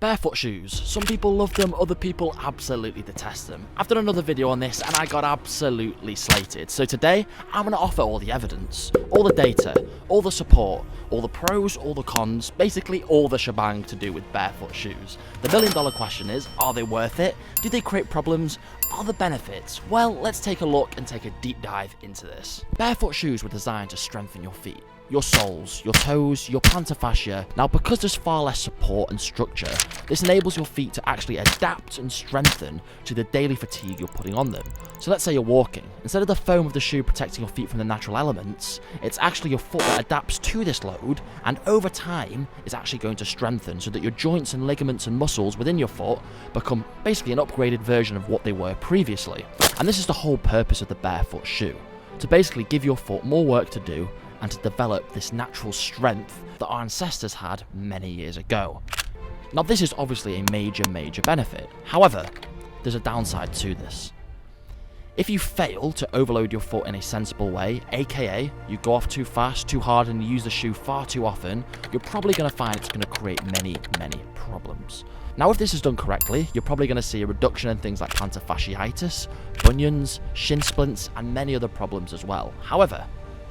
Barefoot shoes. Some people love them, other people absolutely detest them. I've done another video on this and I got absolutely slated. So today, I'm going to offer all the evidence, all the data, all the support, all the pros, all the cons, basically all the shebang to do with barefoot shoes. The million-dollar question is, are they worth it? Do they create problems? Are the benefits? Well, let's take a look and take a deep dive into this. Barefoot shoes were designed to strengthen your feet, your soles, your toes, your plantar fascia. Now, because there's far less support and structure, this enables your feet to actually adapt and strengthen to the daily fatigue you're putting on them. So let's say you're walking. Instead of the foam of the shoe protecting your feet from the natural elements, it's actually your foot that adapts to this load, and over time is actually going to strengthen so that your joints and ligaments and muscles within your foot become basically an upgraded version of what they were previously. And this is the whole purpose of the barefoot shoe, to basically give your foot more work to do and to develop this natural strength that our ancestors had many years ago. Now, this is obviously a major benefit. However, there's a downside to this. If you fail to overload your foot in a sensible way, aka you go off too fast, too hard, and you use the shoe far too often, you're probably going to find it's going to create many problems. Now, if this is done correctly, you're probably going to see a reduction in things like plantar fasciitis, bunions, shin splints, and many other problems as well. However,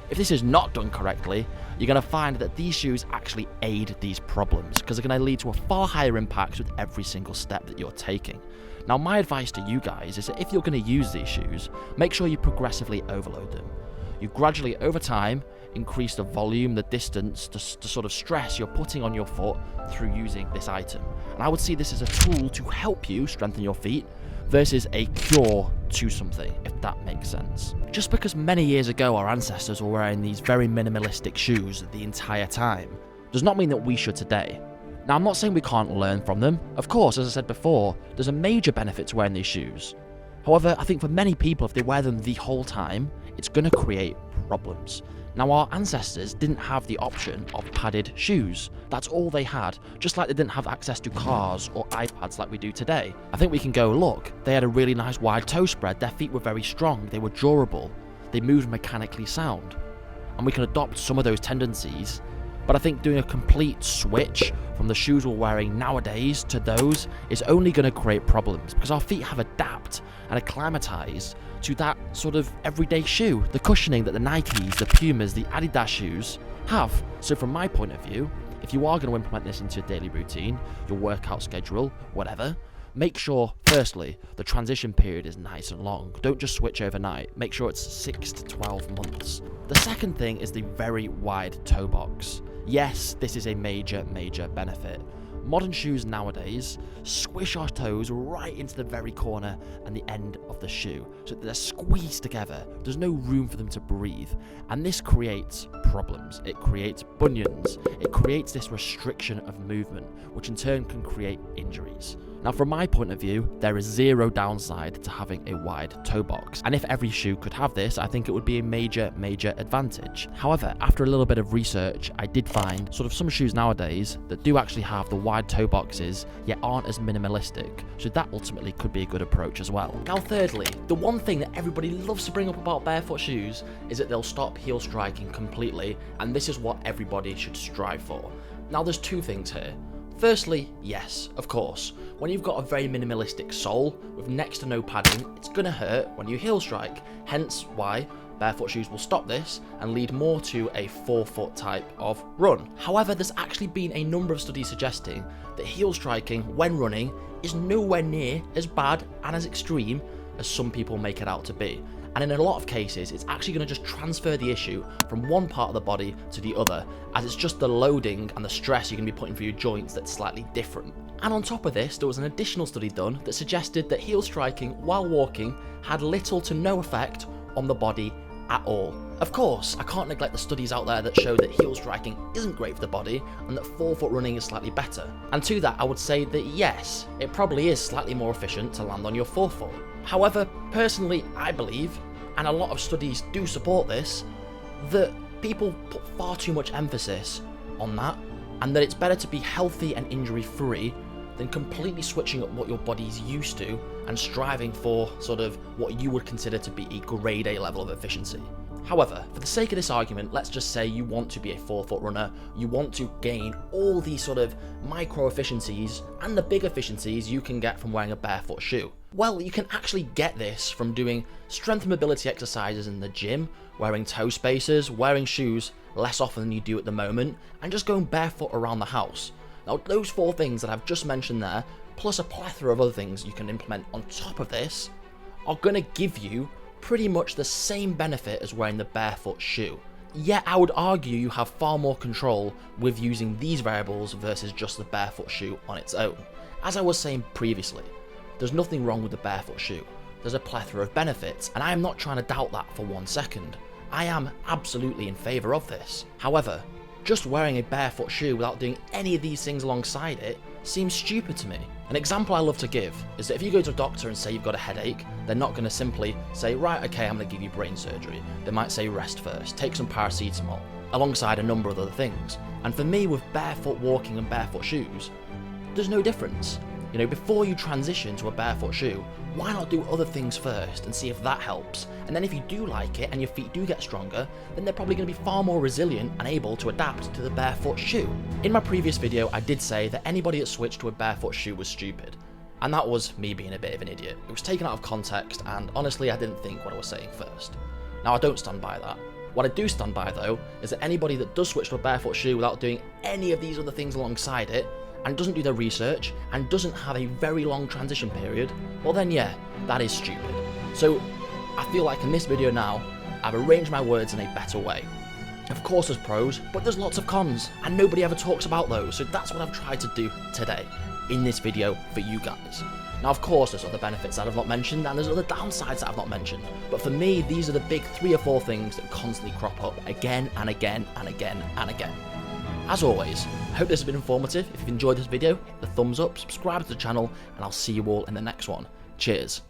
if this is not done correctly, you're going to find that these shoes actually aid these problems because they're going to lead to a far higher impact with every single step that you're taking. Now, my advice to you guys is that if you're going to use these shoes, make sure you progressively overload them. You gradually, over time, increase the volume, the distance, the sort of stress you're putting on your foot through using this item. And I would see this as a tool to help you strengthen your feet versus a cure to something, if that makes sense. Just because many years ago our ancestors were wearing these very minimalistic shoes the entire time, does not mean that we should today. Now, I'm not saying we can't learn from them. Of course, as I said before, there's a major benefit to wearing these shoes. However, I think for many people, if they wear them the whole time, it's going to create problems. Now, our ancestors didn't have the option of padded shoes. That's all they had, just like they didn't have access to cars or iPads like we do today. I think we can go look. They had a really nice wide toe spread, their feet were very strong, they were durable, they moved mechanically sound. And we can adopt some of those tendencies, but I think doing a complete switch from the shoes we're wearing nowadays to those is only going to create problems because our feet have adapted and acclimatized to that sort of everyday shoe, the cushioning that the Nikes, the Pumas, the Adidas shoes have. So from my point of view, if you are going to implement this into your daily routine, your workout schedule, whatever, make sure, firstly, the transition period is nice and long. Don't just switch overnight. Make sure it's 6 to 12 months. The second thing is the very wide toe box. Yes, this is a major benefit. Modern shoes nowadays squish our toes right into the very corner and the end of the shoe, so that they're squeezed together. There's no room for them to breathe, and this creates problems. It creates bunions. It creates this restriction of movement, which in turn can create injuries. Now, from my point of view, there is zero downside to having a wide toe box, and if every shoe could have this, I think it would be a major advantage. However, after a little bit of research, I did find sort of some shoes nowadays that do actually have the wide toe boxes, yet aren't as minimalistic, so that ultimately could be a good approach as well. Now, thirdly, the one thing that everybody loves to bring up about barefoot shoes is that they'll stop heel striking completely, and this is what everybody should strive for. Now, there's two things here. Firstly, yes, of course, when you've got a very minimalistic sole with next to no padding, it's going to hurt when you heel strike, hence why barefoot shoes will stop this and lead more to a forefoot type of run. However, there's actually been a number of studies suggesting that heel striking when running is nowhere near as bad and as extreme as some people make it out to be. And in a lot of cases, it's actually going to just transfer the issue from one part of the body to the other, as it's just the loading and the stress you're going to be putting through your joints that's slightly different. And on top of this, there was an additional study done that suggested that heel striking while walking had little to no effect on the body at all. Of course, I can't neglect the studies out there that show that heel striking isn't great for the body and that forefoot running is slightly better. And to that, I would say that yes, it probably is slightly more efficient to land on your forefoot. However, personally, I believe, and a lot of studies do support this, that people put far too much emphasis on that, and that it's better to be healthy and injury-free than completely switching up what your body's used to and striving for sort of what you would consider to be a grade A level of efficiency. However, for the sake of this argument, let's just say you want to be a forefoot runner, you want to gain all these sort of micro efficiencies and the big efficiencies you can get from wearing a barefoot shoe. Well, you can actually get this from doing strength and mobility exercises in the gym, wearing toe spacers, wearing shoes less often than you do at the moment, and just going barefoot around the house. Now, those 4 things that I've just mentioned there, plus a plethora of other things you can implement on top of this, are going to give you pretty much the same benefit as wearing the barefoot shoe. Yet I would argue you have far more control with using these variables versus just the barefoot shoe on its own. As I was saying previously, there's nothing wrong with the barefoot shoe. There's a plethora of benefits, and I am not trying to doubt that for 1 second. I am absolutely in favour of this. However, just wearing a barefoot shoe without doing any of these things alongside it seems stupid to me. An example I love to give is that if you go to a doctor and say you've got a headache, they're not going to simply say, right, okay, I'm going to give you brain surgery. They might say rest first, take some paracetamol, alongside a number of other things. And for me, with barefoot walking and barefoot shoes, there's no difference. You know, before you transition to a barefoot shoe, why not do other things first and see if that helps? And then if you do like it and your feet do get stronger, then they're probably going to be far more resilient and able to adapt to the barefoot shoe. In my previous video, I did say that anybody that switched to a barefoot shoe was stupid. And that was me being a bit of an idiot. It was taken out of context, and honestly, I didn't think what I was saying first. Now, I don't stand by that. What I do stand by, though, is that anybody that does switch to a barefoot shoe without doing any of these other things alongside it, and doesn't do their research, and doesn't have a very long transition period, well then yeah, that is stupid. So I feel like in this video now, I've arranged my words in a better way. Of course there's pros, but there's lots of cons, and nobody ever talks about those, so that's what I've tried to do today, in this video for you guys. Now of course there's other benefits that I've not mentioned, and there's other downsides that I've not mentioned, but for me these are the big 3 or 4 things that constantly crop up again and again and again and again. As always, I hope this has been informative. If you've enjoyed this video, hit the thumbs up, subscribe to the channel, and I'll see you all in the next one. Cheers.